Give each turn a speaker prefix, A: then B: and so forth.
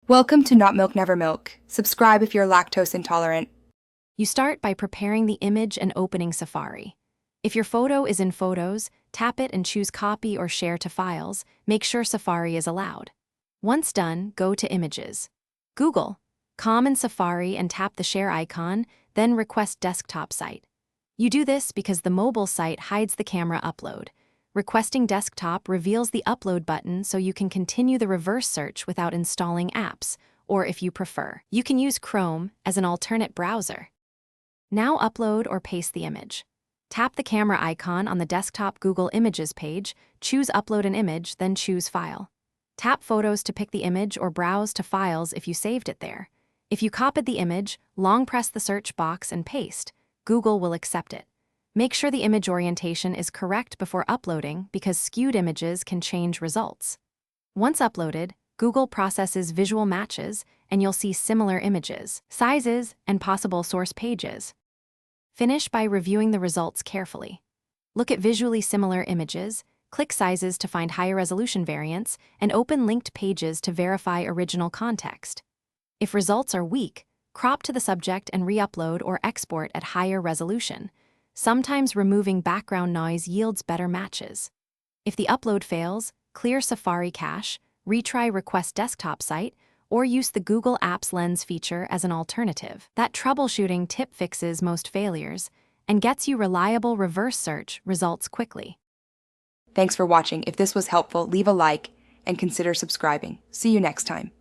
A: Welcome to Not Milk Never Milk. Subscribe if you're lactose intolerant.
B: You start by preparing the image and opening Safari. If your photo is in Photos, tap it and choose Copy or Share to Files. Make sure Safari is allowed. Once done, go to Images. Google, Com in Safari and tap the Share icon, then Request Desktop Site. You do this because the mobile site hides the camera upload. Requesting Desktop reveals the Upload button so you can continue the reverse search without installing apps, or if you prefer, you can use Chrome as an alternate browser. Now upload or paste the image. Tap the camera icon on the desktop Google Images page, choose Upload an image, then choose File. Tap Photos to pick the image or browse to Files if you saved it there. If you copied the image, long press the search box and paste. Google will accept it. Make sure the image orientation is correct before uploading because skewed images can change results. Once uploaded, Google processes visual matches and you'll see similar images, sizes, and possible source pages. Finish by reviewing the results carefully. Look at visually similar images, click sizes to find higher resolution variants, and open linked pages to verify original context. If results are weak, crop to the subject and re-upload or export at higher resolution. Sometimes removing background noise yields better matches. If the upload fails, clear Safari cache, retry Request Desktop Site, or use the Google Apps Lens feature as an alternative. That troubleshooting tip fixes most failures and gets you reliable reverse search results quickly.
A: Thanks for watching. If this was helpful, leave a like and consider subscribing. See you next time.